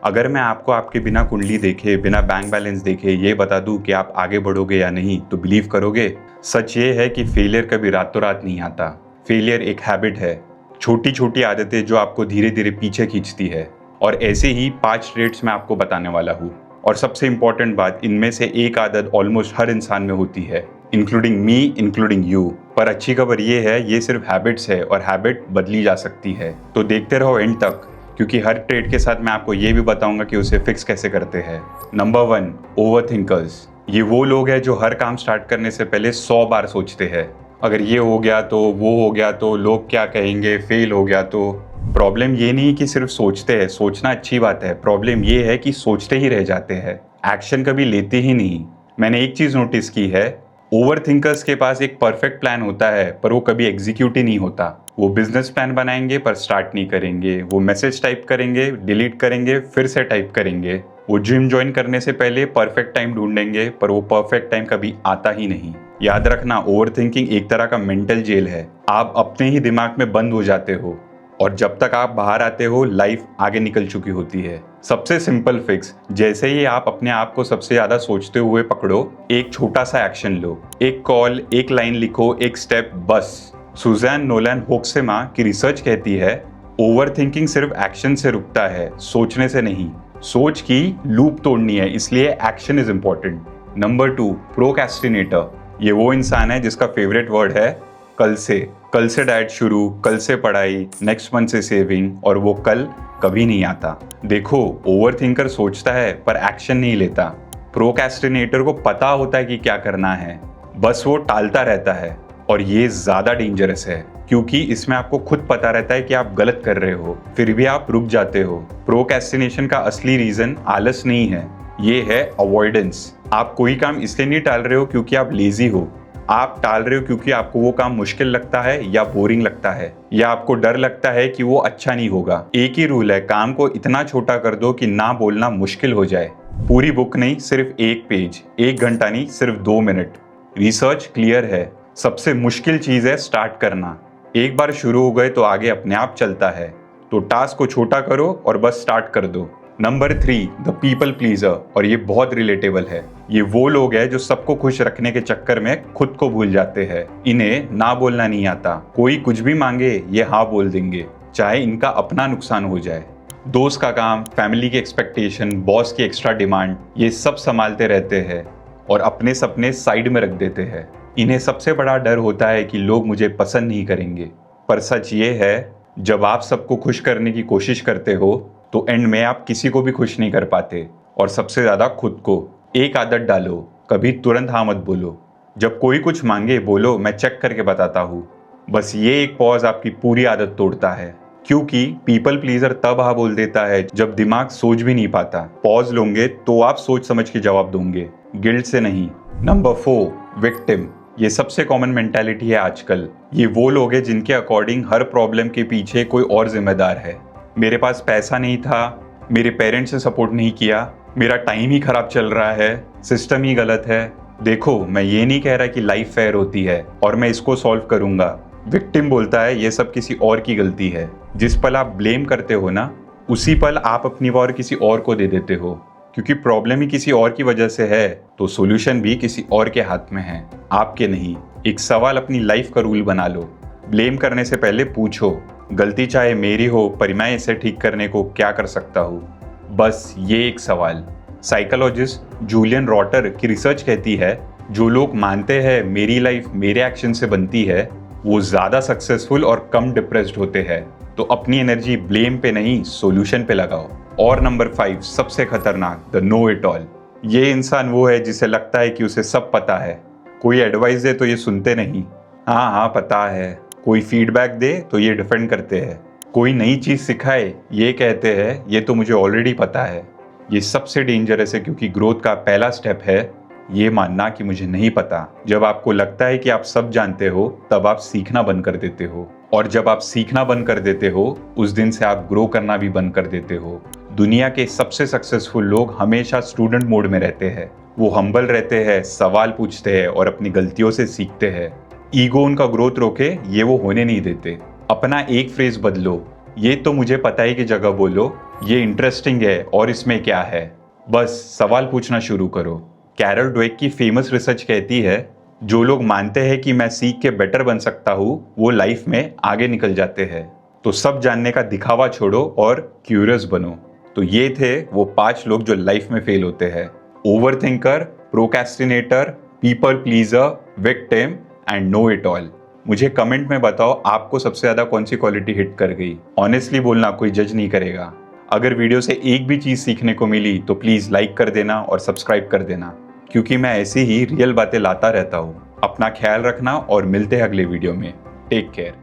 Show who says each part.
Speaker 1: अगर मैं आपको आपके बिना कुंडली देखे, बिना बैंक बैलेंस देखे ये बता दूं कि आप आगे बढ़ोगे या नहीं, तो बिलीव करोगे? सच ये है कि फेलियर कभी रातों रात नहीं आता। फेलियर एक हैबिट है, छोटी छोटी आदतें जो आपको धीरे धीरे पीछे खींचती है। और ऐसे ही 5 ट्रेड्स मैं आपको बताने वाला हूँ। और सबसे इंपॉर्टेंट बात, इनमें से एक आदत ऑलमोस्ट हर इंसान में होती है, इंक्लूडिंग मी, इंक्लूडिंग यू। पर अच्छी खबर ये है, ये सिर्फ हैबिट्स है और हैबिट बदली जा सकती है। तो देखते रहो एंड तक, क्योंकि हर ट्रेड के साथ मैं आपको ये भी बताऊंगा कि उसे फिक्स कैसे करते हैं। Number 1, over thinkers. ये वो लोग हैं जो हर काम स्टार्ट करने से पहले 100 बार सोचते हैं। अगर ये हो गया तो, वो हो गया तो, लोग क्या कहेंगे, फेल हो गया तो। प्रॉब्लम ये नहीं कि सिर्फ सोचते हैं, सोचना अच्छी बात है। प्रॉब्लम ये है कि सोचते ही रह जाते हैं, एक्शन कभी लेते ही नहीं। मैंने एक चीज नोटिस की है, ओवर थिंकर्स के पास एक परफेक्ट प्लान होता है पर वो कभी एग्जीक्यूट ही नहीं होता। वो बिजनेस प्लान बनाएंगे पर स्टार्ट नहीं करेंगे। वो मैसेज टाइप करेंगे, डिलीट करेंगे, फिर से टाइप करेंगे। वो जिम ज्वाइन करने से पहले परफेक्ट टाइम ढूंढेंगे पर वो परफेक्ट टाइम कभी आता ही नहीं। याद रखना, ओवर थिंकिंग एक तरह का मेंटल जेल है। आप अपने ही दिमाग में बंद हो जाते हो और जब तक आप बाहर आते हो लाइफ आगे निकल चुकी होती है। सबसे सिंपल फिक्स, जैसे ही आप अपने आप को सबसे ज्यादा सोचते हुए पकड़ो, एक छोटा सा एक्शन लो। एक कॉल, एक लाइन लिखो, एक स्टेप, बस। सुजैन नोलन होक्सेमा की रिसर्च कहती है, ओवर थिंकिंग सिर्फ एक्शन से रुकता है, सोचने से नहीं। सोच की लूप तोड़नी है, इसलिए action is important. Number 2, procrastinator. ये वो इंसान है जिसका फेवरेट वर्ड है कल से। कल से डाइट शुरू, कल से पढ़ाई, नेक्स्ट मंथ से सेविंग, और वो कल कभी नहीं आता। देखो, ओवर थिंकर सोचता है पर एक्शन नहीं लेता। प्रोक्रेस्टिनेटर को पता होता है कि क्या करना है, बस वो टालता रहता है। और ये ज्यादा डेंजरस है क्योंकि इसमें आपको खुद पता रहता है कि आप गलत कर रहे हो, फिर भी आप रुक जाते हो। प्रोक्रेस्टिनेशन का असली रीजन आलस नहीं है, ये है अवॉइडेंस। आप कोई काम इसलिए नहीं टाल रहे हो क्योंकि आप लेजी हो, आप टाल रहे हो क्योंकि आपको वो काम मुश्किल लगता है या बोरिंग लगता है या आपको डर लगता है कि वो अच्छा नहीं होगा। एक ही रूल है, काम को इतना छोटा कर दो कि ना बोलना मुश्किल हो जाए। पूरी बुक नहीं, सिर्फ एक पेज, 1 घंटा नहीं, सिर्फ 2 मिनट। रिसर्च क्लियर है, सबसे मुश्किल चीज है स्टार्ट करना। एक बार शुरू हो गए तो आगे अपने आप चलता है। तो टास्क को छोटा करो और बस स्टार्ट कर दो। Number 3, the people pleaser. और ये बहुत रिलेटेबल है। ये वो लोग हैं जो सबको खुश रखने के चक्कर में खुद को भूल जाते हैं। इन्हें ना बोलना नहीं आता। कोई कुछ भी मांगे ये हाँ बोल देंगे, चाहे इनका अपना नुकसान हो जाए। दोस्त का काम, फैमिली की एक्सपेक्टेशन, बॉस की एक्स्ट्रा डिमांड, ये सब संभालते रहते हैं और अपने सपने साइड में रख देते हैं। इन्हें सबसे बड़ा डर होता है कि लोग मुझे पसंद नहीं करेंगे। पर सच ये है, जब आप सबको खुश करने की कोशिश करते हो तो एंड में आप किसी को भी खुश नहीं कर पाते, और सबसे ज्यादा खुद को। एक आदत डालो, कभी तुरंत हाँ मत बोलो। जब कोई कुछ मांगे बोलो मैं चेक करके बताता हूँ। बस ये एक पॉज आपकी पूरी आदत तोड़ता है, क्योंकि पीपल प्लीजर तब हाँ बोल देता है जब दिमाग सोच भी नहीं पाता। पॉज लोगे तो आप सोच समझ के जवाब दोगे, गिल्ट से नहीं। Number 4, victim. ये सबसे कॉमन मेंटालिटी है आजकल। ये वो लोग हैं जिनके अकॉर्डिंग हर प्रॉब्लम के पीछे कोई और जिम्मेदार है। मेरे पास पैसा नहीं था, मेरे पेरेंट्स ने सपोर्ट नहीं किया, मेरा टाइम ही खराब चल रहा है, सिस्टम ही गलत है। देखो, मैं ये नहीं कह रहा कि लाइफ फेयर होती है और मैं इसको सॉल्व करूंगा। विक्टिम बोलता है ये सब किसी और की गलती है। जिस पल आप ब्लेम करते हो ना, उसी पल आप अपनी पावर किसी और को दे देते हो। क्योंकि प्रॉब्लम ही किसी और की वजह से है तो सॉल्यूशन भी किसी और के हाथ में है, आपके नहीं। एक सवाल अपनी लाइफ का रूल बना लो, ब्लेम करने से पहले पूछो, गलती चाहे मेरी हो पर मैं इसे ठीक करने को क्या कर सकता हूँ। बस ये एक सवाल। साइकोलॉजिस्ट जूलियन रॉटर की रिसर्च कहती है, जो लोग मानते हैं मेरी लाइफ मेरे एक्शन से बनती है, वो ज्यादा सक्सेसफुल और कम डिप्रेस्ड होते हैं। तो अपनी एनर्जी ब्लेम पे नहीं, सॉल्यूशन पे लगाओ। और नंबर 5, सबसे खतरनाक, द नो इट ऑल। ये इंसान वो है जिसे लगता है कि उसे सब पता है। कोई एडवाइस दे तो ये सुनते नहीं, हाँ हाँ पता है। कोई फीडबैक दे तो ये डिफेंड करते हैं। कोई नई चीज सिखाए ये कहते हैं ये तो मुझे ऑलरेडी पता है। ये सबसे डेंजरस है क्योंकि ग्रोथ का पहला स्टेप है ये मानना कि मुझे नहीं पता। जब आपको लगता है कि आप सब जानते हो तब आप सीखना बंद कर देते हो, और जब आप सीखना बंद कर देते हो उस दिन से आप ग्रो करना भी बंद कर देते हो। दुनिया के सबसे सक्सेसफुल लोग हमेशा स्टूडेंट मोड में रहते हैं। वो हम्बल रहते हैं, सवाल पूछते हैं और अपनी गलतियों से सीखते हैं। ईगो उनका ग्रोथ रोके ये वो होने नहीं देते। अपना एक फ्रेज बदलो, ये तो मुझे पता है की जगह बोलो, ये इंटरेस्टिंग है और इसमें क्या है, बस सवाल पूछना शुरू करो। कैरल ड्वेक की फेमस रिसर्च कहती है, जो लोग मानते हैं कि मैं सीख के बेटर बन सकता हूँ वो लाइफ में आगे निकल जाते हैं। तो सब जानने का दिखावा छोड़ो और क्यूरियस बनो। तो ये थे वो 5 लोग जो लाइफ में फेल होते हैं: over thinker, procrastinator, people pleaser, victim and know it all. मुझे कमेंट में बताओ आपको सबसे ज्यादा कौन सी क्वालिटी हिट कर गई। ऑनेस्टली बोलना, कोई जज नहीं करेगा। अगर वीडियो से एक भी चीज सीखने को मिली तो प्लीज लाइक कर देना और सब्सक्राइब कर देना, क्योंकि मैं ऐसी ही रियल बातें लाता रहता हूँ। अपना ख्याल रखना और मिलते हैं अगले वीडियो में। Take care.